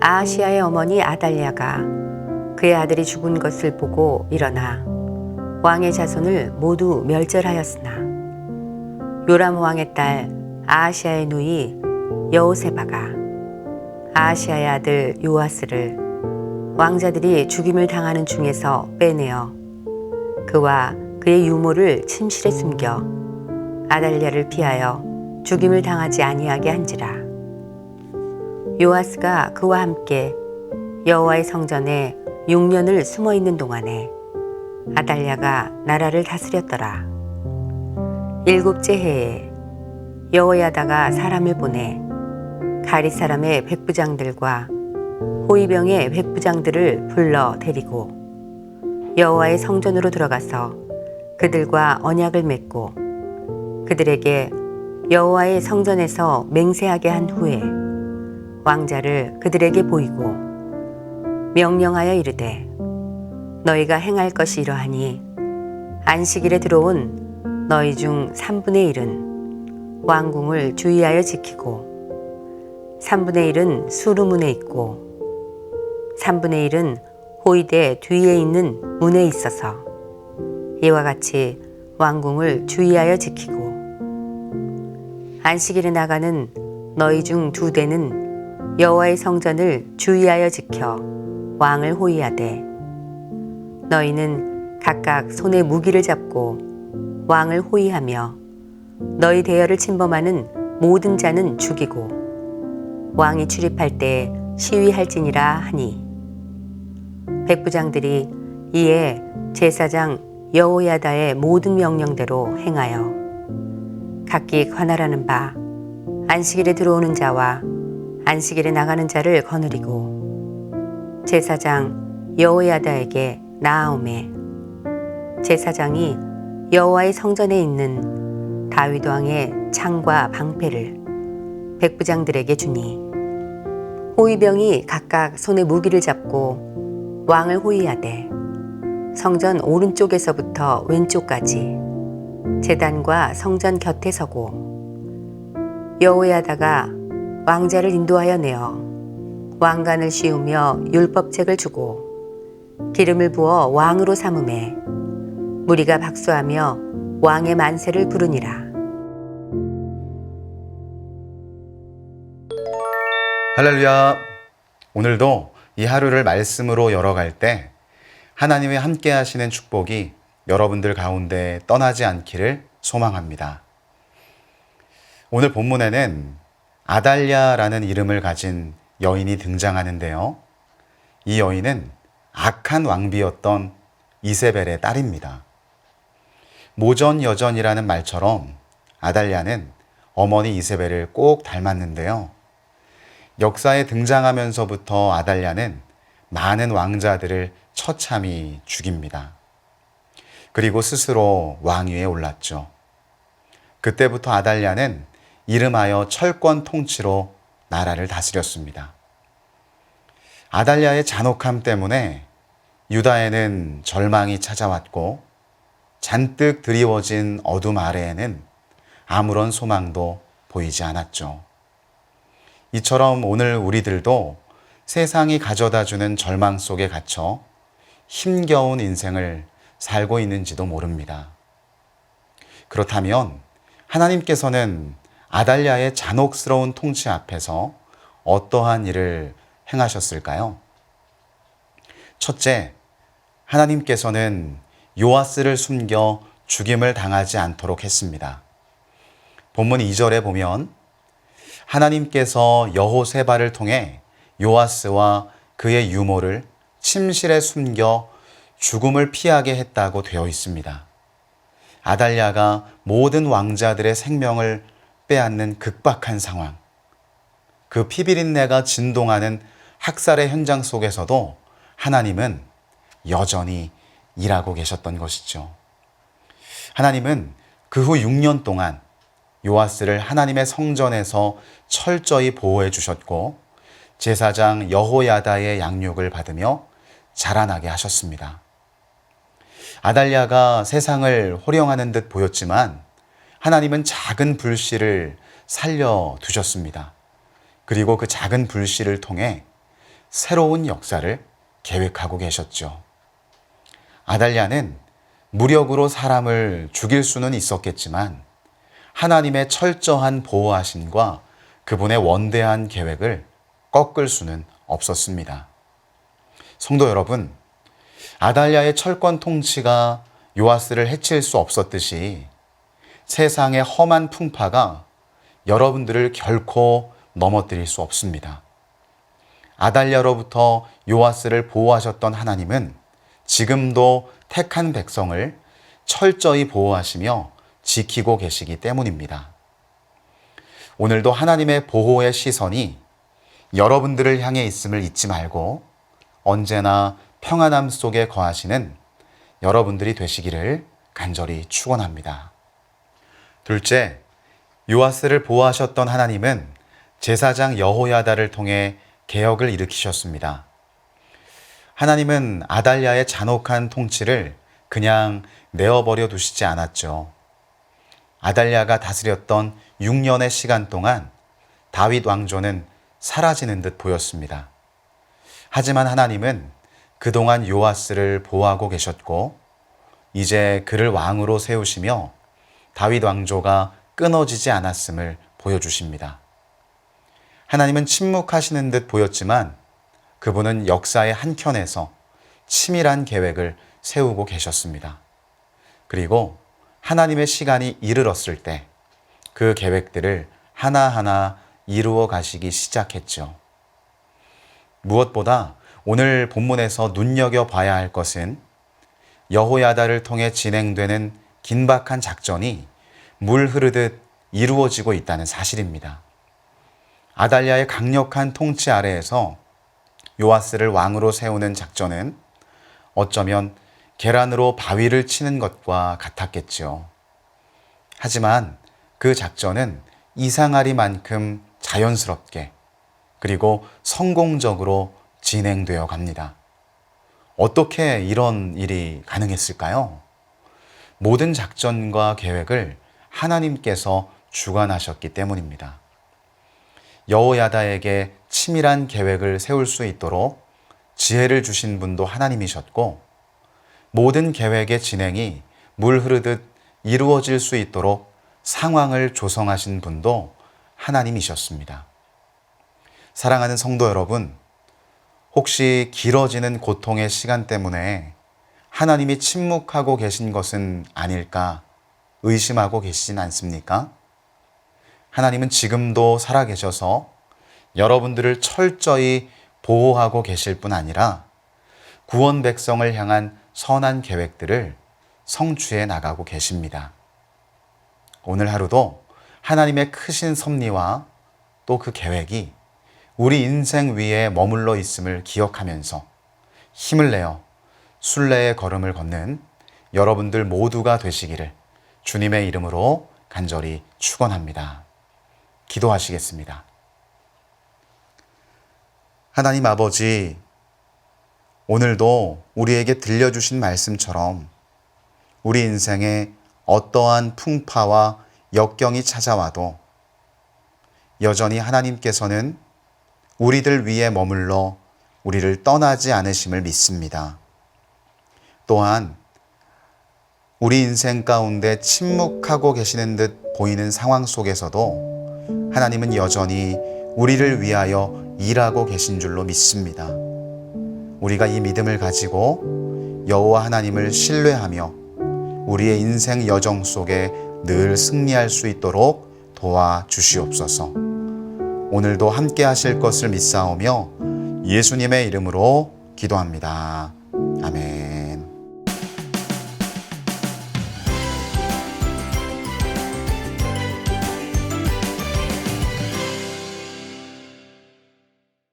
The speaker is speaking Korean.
아하시아의 어머니 아달랴가 그의 아들이 죽은 것을 보고 일어나 왕의 자손을 모두 멸절하였으나 요람 왕의 딸 아하시아의 누이 여호세바가 아하시아의 아들 요아스를 왕자들이 죽임을 당하는 중에서 빼내어 그와 그의 유모를 침실에 숨겨 아달랴를 피하여 죽임을 당하지 아니하게 한지라. 요아스가 그와 함께 여호와의 성전에 6년을 숨어 있는 동안에 아달랴가 나라를 다스렸더라. 7째 해에 여호야다가 사람을 보내 가릿 사람의 백부장들과 호위병의 백부장들을 불러 데리고 여호와의 성전으로 들어가서 그들과 언약을 맺고 그들에게 여호와의 성전에서 맹세하게 한 후에 왕자를 그들에게 보이고 명령하여 이르되 너희가 행할 것이 이러하니 안식일에 들어온 너희 중 3분의 1은 왕궁을 주의하여 지키고 3분의 1은 수루문에 있고 3분의 1은 호위대 뒤에 있는 문에 있어서 이와 같이 왕궁을 주의하여 지키고 안식일에 나가는 너희 중 2대는 여호와의 성전을 주의하여 지켜 왕을 호위하되 너희는 각각 손에 무기를 잡고 왕을 호위하며 너희 대열을 침범하는 모든 자는 죽이고 왕이 출입할 때에 시위할지니라 하니 백부장들이 이에 제사장 여호야다의 모든 명령대로 행하여 각기 관할하는 바 안식일에 들어오는 자와 안식일에 나가는 자를 거느리고 제사장 여호야다에게 나아오매 제사장이 여호와의 성전에 있는 다윗 왕의 창과 방패를 백부장들에게 주니 호위병이 각각 손에 무기를 잡고 왕을 호위하되 성전 오른쪽에서부터 왼쪽까지 제단과 성전 곁에 서고 여호야다가 왕자를 인도하여 내어 왕관을 씌우며 율법책을 주고 기름을 부어 왕으로 삼음에 무리가 박수하며 왕의 만세를 부르니라. 할렐루야. 오늘도 이 하루를 말씀으로 열어갈 때 하나님의 함께 하시는 축복이 여러분들 가운데 떠나지 않기를 소망합니다. 오늘 본문에는 아달랴라는 이름을 가진 여인이 등장하는데요. 이 여인은 악한 왕비였던 이세벨의 딸입니다. 모전여전이라는 말처럼 아달랴는 어머니 이세벨을 꼭 닮았는데요. 역사에 등장하면서부터 아달랴는 많은 왕자들을 처참히 죽입니다. 그리고 스스로 왕위에 올랐죠. 그때부터 아달랴는 이름하여 철권 통치로 나라를 다스렸습니다. 아달랴의 잔혹함 때문에 유다에는 절망이 찾아왔고 잔뜩 드리워진 어둠 아래에는 아무런 소망도 보이지 않았죠. 이처럼 오늘 우리들도 세상이 가져다주는 절망 속에 갇혀 힘겨운 인생을 살고 있는지도 모릅니다. 그렇다면 하나님께서는 아달랴의 잔혹스러운 통치 앞에서 어떠한 일을 행하셨을까요? 첫째, 하나님께서는 요아스를 숨겨 죽임을 당하지 않도록 했습니다. 본문 2절에 보면 하나님께서 여호세바를 통해 요아스와 그의 유모를 침실에 숨겨 죽음을 피하게 했다고 되어 있습니다. 아달랴가 모든 왕자들의 생명을 빼앗는 극박한 상황, 그 피비린내가 진동하는 학살의 현장 속에서도 하나님은 여전히 일하고 계셨던 것이죠. 하나님은 그 후 6년 동안 요아스를 하나님의 성전에서 철저히 보호해 주셨고 제사장 여호야다의 양육을 받으며 자라나게 하셨습니다. 아달랴가 세상을 호령하는 듯 보였지만 하나님은 작은 불씨를 살려두셨습니다. 그리고 그 작은 불씨를 통해 새로운 역사를 계획하고 계셨죠. 아달랴는 무력으로 사람을 죽일 수는 있었겠지만 하나님의 철저한 보호하심과 그분의 원대한 계획을 꺾을 수는 없었습니다. 성도 여러분, 아달랴의 철권 통치가 요아스를 해칠 수 없었듯이 세상의 험한 풍파가 여러분들을 결코 넘어뜨릴 수 없습니다. 아달랴로부터 요아스를 보호하셨던 하나님은 지금도 택한 백성을 철저히 보호하시며 지키고 계시기 때문입니다. 오늘도 하나님의 보호의 시선이 여러분들을 향해 있음을 잊지 말고 언제나 평안함 속에 거하시는 여러분들이 되시기를 간절히 축원합니다. 둘째, 요아스를 보호하셨던 하나님은 제사장 여호야다를 통해 개혁을 일으키셨습니다. 하나님은 아달랴의 잔혹한 통치를 그냥 내어버려 두시지 않았죠. 아달랴가 다스렸던 6년의 시간 동안 다윗 왕조는 사라지는 듯 보였습니다. 하지만 하나님은 그동안 요아스를 보호하고 계셨고 이제 그를 왕으로 세우시며 다윗 왕조가 끊어지지 않았음을 보여주십니다. 하나님은 침묵하시는 듯 보였지만 그분은 역사의 한켠에서 치밀한 계획을 세우고 계셨습니다. 그리고 하나님의 시간이 이르렀을 때 그 계획들을 하나하나 이루어 가시기 시작했죠. 무엇보다 오늘 본문에서 눈여겨봐야 할 것은 여호야다를 통해 진행되는 긴박한 작전이 물 흐르듯 이루어지고 있다는 사실입니다. 아달랴의 강력한 통치 아래에서 요아스를 왕으로 세우는 작전은 어쩌면 계란으로 바위를 치는 것과 같았겠지요. 하지만 그 작전은 이상하리만큼 자연스럽게 그리고 성공적으로 진행되어 갑니다. 어떻게 이런 일이 가능했을까요? 모든 작전과 계획을 하나님께서 주관하셨기 때문입니다. 여호야다에게 치밀한 계획을 세울 수 있도록 지혜를 주신 분도 하나님이셨고 모든 계획의 진행이 물 흐르듯 이루어질 수 있도록 상황을 조성하신 분도 하나님이셨습니다. 사랑하는 성도 여러분, 혹시 길어지는 고통의 시간 때문에 하나님이 침묵하고 계신 것은 아닐까 의심하고 계시진 않습니까? 하나님은 지금도 살아계셔서 여러분들을 철저히 보호하고 계실 뿐 아니라 구원 백성을 향한 선한 계획들을 성취해 나가고 계십니다. 오늘 하루도 하나님의 크신 섭리와 또 그 계획이 우리 인생 위에 머물러 있음을 기억하면서 힘을 내어 순례의 걸음을 걷는 여러분들 모두가 되시기를 주님의 이름으로 간절히 축원합니다. 기도하시겠습니다. 하나님 아버지, 오늘도 우리에게 들려주신 말씀처럼 우리 인생에 어떠한 풍파와 역경이 찾아와도 여전히 하나님께서는 우리들 위에 머물러 우리를 떠나지 않으심을 믿습니다. 또한 우리 인생 가운데 침묵하고 계시는 듯 보이는 상황 속에서도 하나님은 여전히 우리를 위하여 일하고 계신 줄로 믿습니다. 우리가 이 믿음을 가지고 여호와 하나님을 신뢰하며 우리의 인생 여정 속에 늘 승리할 수 있도록 도와주시옵소서. 오늘도 함께 하실 것을 믿사오며 예수님의 이름으로 기도합니다. 아멘.